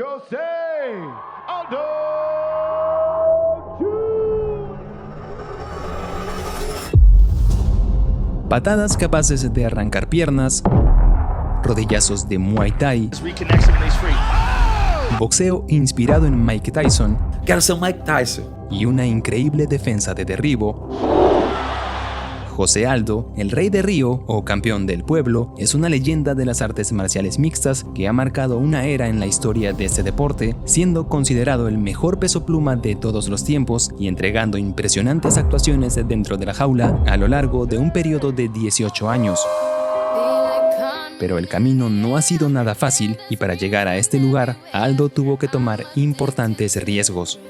José Aldo Patadas capaces de arrancar piernas, rodillazos de Muay Thai, boxeo inspirado en Mike Tyson. Quero ser Mike Tyson. Y una increíble defensa de derribo. José Aldo, el rey de Río o campeón del pueblo, es una leyenda de las artes marciales mixtas que ha marcado una era en la historia de este deporte, siendo considerado el mejor peso pluma de todos los tiempos y entregando impresionantes actuaciones dentro de la jaula a lo largo de un periodo de 18 años. Pero el camino no ha sido nada fácil y para llegar a este lugar, Aldo tuvo que tomar importantes riesgos.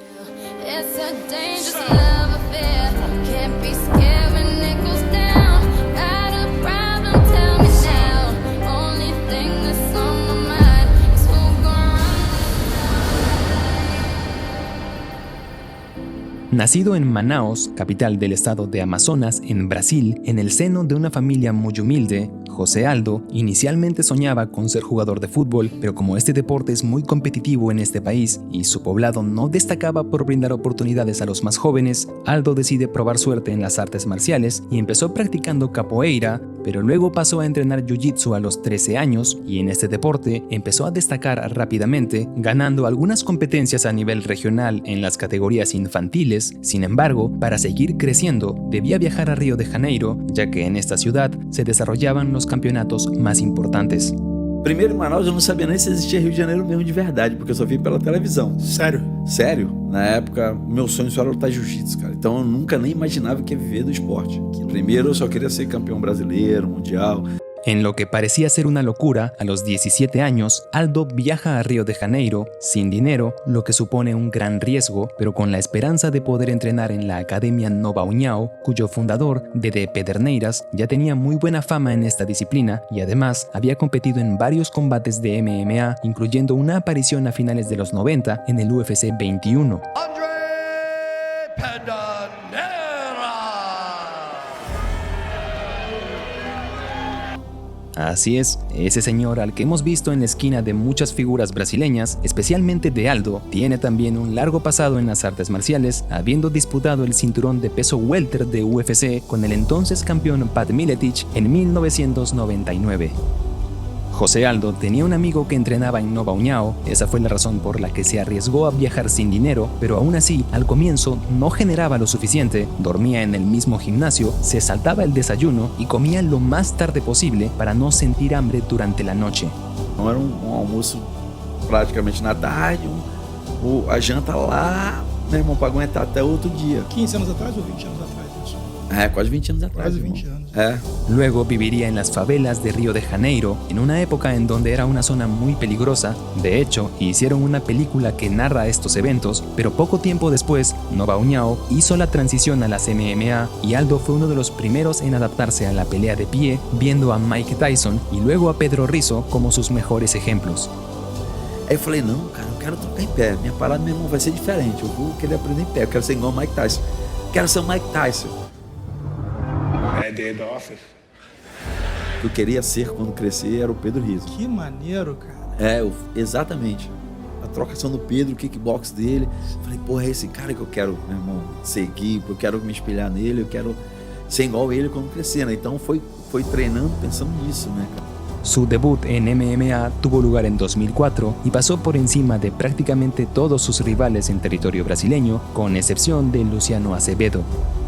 Nacido en Manaus, capital del estado de Amazonas, en Brasil, en el seno de una familia muy humilde, José Aldo inicialmente soñaba con ser jugador de fútbol, pero como este deporte es muy competitivo en este país y su poblado no destacaba por brindar oportunidades a los más jóvenes, Aldo decide probar suerte en las artes marciales y empezó practicando capoeira, pero luego pasó a entrenar jiu-jitsu a los 13 años y en este deporte empezó a destacar rápidamente, ganando algunas competencias a nivel regional en las categorías infantiles. Sin embargo, para seguir creciendo, debía viajar a Río de Janeiro, ya que en esta ciudad se desarrollaban los campeonatos más importantes. Primeiro, em Manaus, eu não sabia nem se existia Rio de Janeiro mesmo de verdade, porque eu só vi pela televisão. Sério? Sério? Na época, meu sonho só era lutar jiu-jitsu, cara. Então eu nunca nem imaginava que ia viver do esporte. Primeiro, eu só queria ser campeão brasileiro, mundial. En lo que parecía ser una locura, a los 17 años, Aldo viaja a Río de Janeiro sin dinero, lo que supone un gran riesgo, pero con la esperanza de poder entrenar en la Academia Nova União, cuyo fundador, Dedé Pederneiras, ya tenía muy buena fama en esta disciplina y además había competido en varios combates de MMA, incluyendo una aparición a finales de los 90 en el UFC 21. Así es, ese señor al que hemos visto en la esquina de muchas figuras brasileñas, especialmente de Aldo, tiene también un largo pasado en las artes marciales, habiendo disputado el cinturón de peso welter de UFC con el entonces campeón Pat Miletich en 1999. José Aldo tenía un amigo que entrenaba en Nova União, esa fue la razón por la que se arriesgó a viajar sin dinero, pero aún así, al comienzo no generaba lo suficiente, dormía en el mismo gimnasio, se saltaba el desayuno y comía lo más tarde posible para no sentir hambre durante la noche. Então era almoço praticamente na tarde, a janta lá, meu irmão, para aguentar até outro dia. 15 anos atrás ou 20 anos atrás? Isso? Quase 20 anos atrás. Quase 20 anos. Luego viviría en las favelas de Río de Janeiro, en una época en donde era una zona muy peligrosa. De hecho, hicieron una película que narra estos eventos, pero poco tiempo después, Nova União hizo la transición a las MMA y Aldo fue uno de los primeros en adaptarse a la pelea de pie, viendo a Mike Tyson y luego a Pedro Rizzo como sus mejores ejemplos. Aí eu falei, não, cara, eu quero trocar em pé. Minha parada, meu irmão, vai ser diferente. Eu vou querer aprender em pé. Eu quero ser igual o Mike Tyson. Quero ser o Mike Tyson. Eu queria ser, quando crescer, era o Pedro Rizzo. Que maneiro, cara. Exatamente. A trocação do Pedro, o kickbox dele. Falei, porra, é esse cara que eu quero, meu irmão, seguir. Eu quero me espelhar nele, eu quero ser igual ele quando crescer, né? Então foi treinando pensando nisso, né, cara. Su debut en MMA tuvo lugar en 2004 y pasó por encima de prácticamente todos sus rivales en territorio brasileño, con excepción de Luciano Acevedo.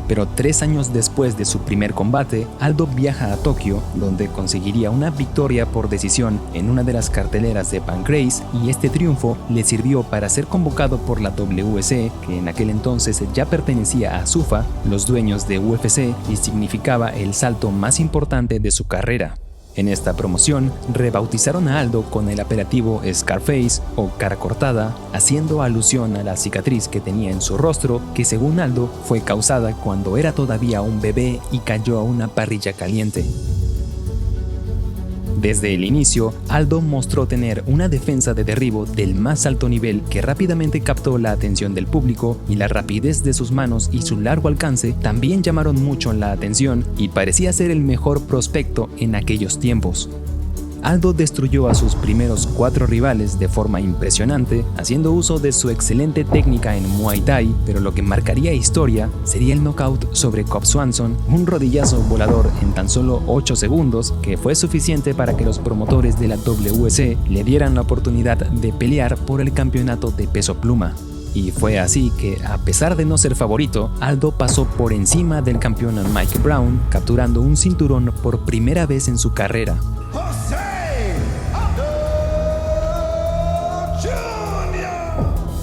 Pero 3 años después de su primer combate, Aldo viaja a Tokio, donde conseguiría una victoria por decisión en una de las carteleras de Pancrase, y este triunfo le sirvió para ser convocado por la WEC, que en aquel entonces ya pertenecía a SUFA, los dueños de UFC, y significaba el salto más importante de su carrera. En esta promoción, rebautizaron a Aldo con el apelativo Scarface o cara cortada, haciendo alusión a la cicatriz que tenía en su rostro, que según Aldo fue causada cuando era todavía un bebé y cayó a una parrilla caliente. Desde el inicio, Aldo mostró tener una defensa de derribo del más alto nivel que rápidamente captó la atención del público, y la rapidez de sus manos y su largo alcance también llamaron mucho la atención y parecía ser el mejor prospecto en aquellos tiempos. Aldo destruyó a sus primeros 4 rivales de forma impresionante, haciendo uso de su excelente técnica en Muay Thai, pero lo que marcaría historia sería el knockout sobre Cub Swanson, un rodillazo volador en tan solo 8 segundos que fue suficiente para que los promotores de la WC le dieran la oportunidad de pelear por el campeonato de peso pluma. Y fue así que, a pesar de no ser favorito, Aldo pasó por encima del campeón Mike Brown, capturando un cinturón por primera vez en su carrera.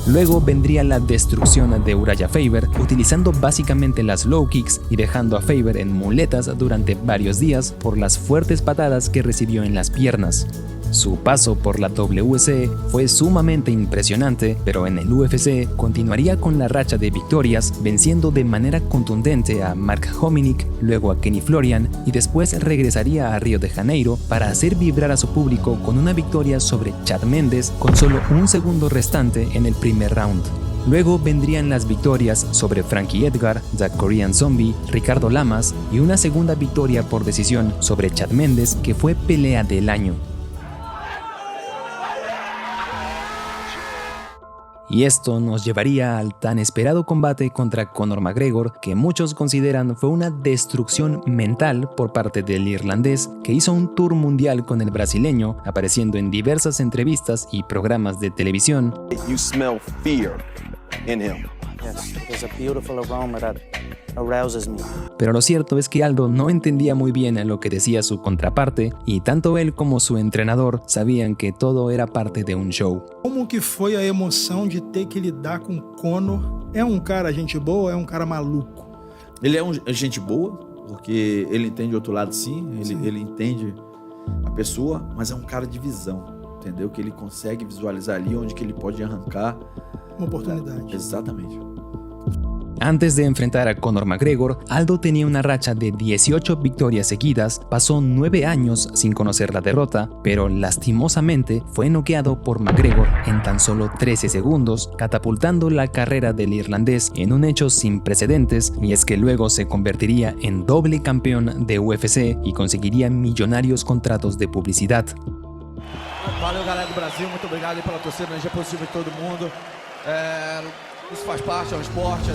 Luego vendría la destrucción de Uriah Faber, utilizando básicamente las low kicks y dejando a Faber en muletas durante varios días por las fuertes patadas que recibió en las piernas. Su paso por la WC fue sumamente impresionante, pero en el UFC continuaría con la racha de victorias, venciendo de manera contundente a Mark Hominick, luego a Kenny Florian y después regresaría a Río de Janeiro para hacer vibrar a su público con una victoria sobre Chad Mendes con solo un segundo restante en el primer round. Luego vendrían las victorias sobre Frankie Edgar, The Korean Zombie, Ricardo Lamas y una segunda victoria por decisión sobre Chad Mendes que fue pelea del año. Y esto nos llevaría al tan esperado combate contra Conor McGregor, que muchos consideran fue una destrucción mental por parte del irlandés, que hizo un tour mundial con el brasileño, apareciendo en diversas entrevistas y programas de televisión. You smell fear in him. Yes, there's a beautiful aroma that arouses me. Pero lo cierto es que Aldo no entendía muy bien lo que decía su contraparte, y tanto él como su entrenador sabían que todo era parte de un show. Como que foi a emoção de ter que lidar com Conor? É cara gente boa ou é cara maluco? Ele é gente boa, porque ele entende o outro lado sim. Ele entende a pessoa, mas é um cara de visão, entendeu? Que ele consegue visualizar ali onde que ele pode arrancar uma oportunidade. Exatamente. Antes de enfrentar a Conor McGregor, Aldo tenía una racha de 18 victorias seguidas, pasó 9 años sin conocer la derrota, pero lastimosamente fue noqueado por McGregor en tan solo 13 segundos, catapultando la carrera del irlandés en un hecho sin precedentes, y es que luego se convertiría en doble campeón de UFC y conseguiría millonarios contratos de publicidad. Valeu, galera do Brasil, muito obrigado aí pela torcida, energia positiva de todo mundo. Isso faz parte, é um esporte.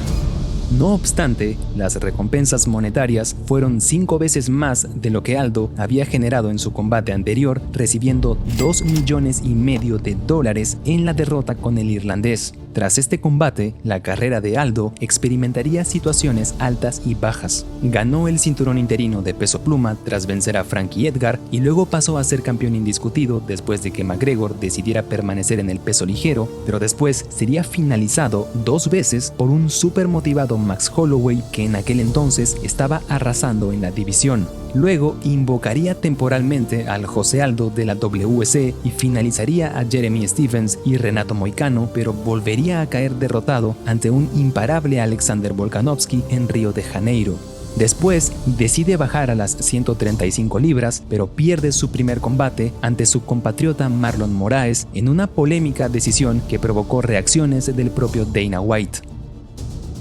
No obstante, las recompensas monetarias fueron 5 veces más de lo que Aldo había generado en su combate anterior, recibiendo $2,5 millones en la derrota con el irlandés. Tras este combate, la carrera de Aldo experimentaría situaciones altas y bajas. Ganó el cinturón interino de peso pluma tras vencer a Frankie Edgar y luego pasó a ser campeón indiscutido después de que McGregor decidiera permanecer en el peso ligero, pero después sería finalizado 2 veces por un súper motivado Max Holloway que en aquel entonces estaba arrasando en la división. Luego invocaría temporalmente al José Aldo de la WC y finalizaría a Jeremy Stephens y Renato Moicano, pero volvería a caer derrotado ante un imparable Alexander Volkanovski en Río de Janeiro. Después decide bajar a las 135 libras, pero pierde su primer combate ante su compatriota Marlon Moraes en una polémica decisión que provocó reacciones del propio Dana White.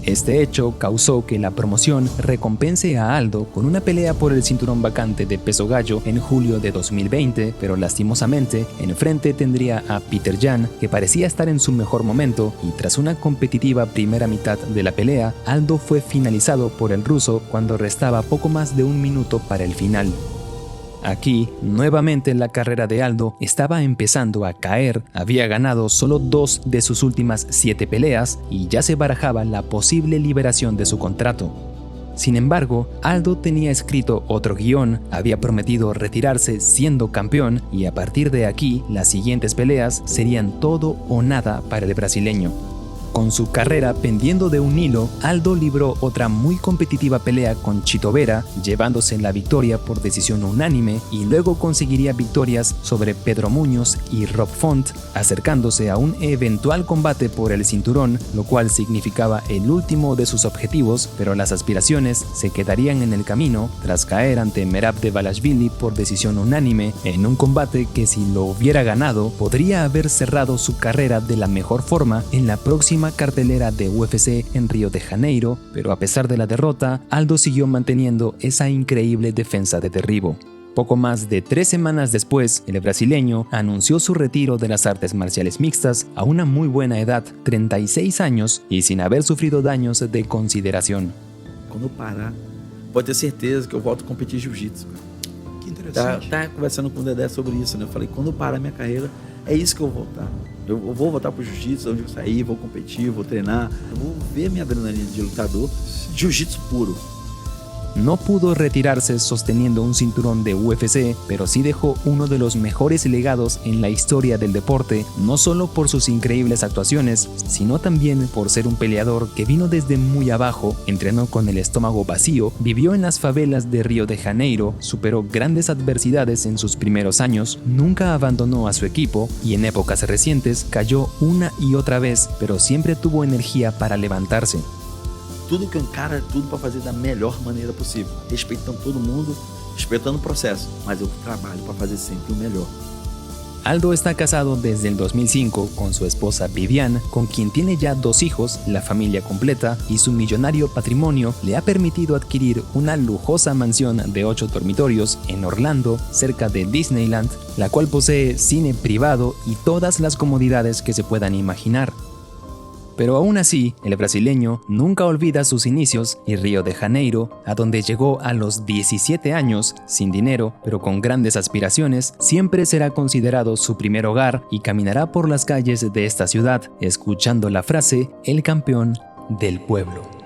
Este hecho causó que la promoción recompense a Aldo con una pelea por el cinturón vacante de peso gallo en julio de 2020, pero lastimosamente enfrente tendría a Peter Yan, que parecía estar en su mejor momento, y tras una competitiva primera mitad de la pelea, Aldo fue finalizado por el ruso cuando restaba poco más de 1 minuto para el final. Aquí, nuevamente la carrera de Aldo estaba empezando a caer, había ganado solo 2 de sus últimas 7 peleas y ya se barajaba la posible liberación de su contrato. Sin embargo, Aldo tenía escrito otro guión, había prometido retirarse siendo campeón y a partir de aquí las siguientes peleas serían todo o nada para el brasileño. Con su carrera pendiendo de un hilo, Aldo libró otra muy competitiva pelea con Chito Vera, llevándose la victoria por decisión unánime, y luego conseguiría victorias sobre Pedro Muñoz y Rob Font, acercándose a un eventual combate por el cinturón, lo cual significaba el último de sus objetivos, pero las aspiraciones se quedarían en el camino tras caer ante Merab Dvalishvili por decisión unánime en un combate que, si lo hubiera ganado, podría haber cerrado su carrera de la mejor forma en la próxima cartelera de UFC en Río de Janeiro, pero a pesar de la derrota, Aldo siguió manteniendo esa increíble defensa de derribo. Poco más de 3 semanas después, el brasileño anunció su retiro de las artes marciales mixtas a una muy buena edad, 36 años, y sin haber sufrido daños de consideración. Quando eu parar, pode ter certeza que eu volto a competir jiu-jitsu, cara. Que interessante. Tá conversando com o Dedé sobre isso, né? Eu falei, quando eu parar minha carreira, é isso que eu vou voltar. Eu vou voltar pro jiu-jitsu, onde eu sair, vou competir, vou treinar. Eu vou ver minha adrenalina de lutador, jiu-jitsu puro. No pudo retirarse sosteniendo un cinturón de UFC, pero sí dejó uno de los mejores legados en la historia del deporte, no solo por sus increíbles actuaciones, sino también por ser un peleador que vino desde muy abajo, entrenó con el estómago vacío, vivió en las favelas de Río de Janeiro, superó grandes adversidades en sus primeros años, nunca abandonó a su equipo y en épocas recientes cayó una y otra vez, pero siempre tuvo energía para levantarse. Tudo que eu encaro é tudo para fazer da melhor maneira possível, respeitando todo mundo, respeitando o processo, mas eu trabalho para fazer sempre o melhor. Aldo está casado desde el 2005 con su esposa Vivian, con quien tiene ya 2 hijos, la familia completa, y su millonario patrimonio le ha permitido adquirir una lujosa mansión de 8 dormitorios en Orlando, cerca de Disneyland, la cual posee cine privado y todas las comodidades que se puedan imaginar. Pero aún así, el brasileño nunca olvida sus inicios y Río de Janeiro, a donde llegó a los 17 años, sin dinero, pero con grandes aspiraciones, siempre será considerado su primer hogar y caminará por las calles de esta ciudad, escuchando la frase, el campeón del pueblo.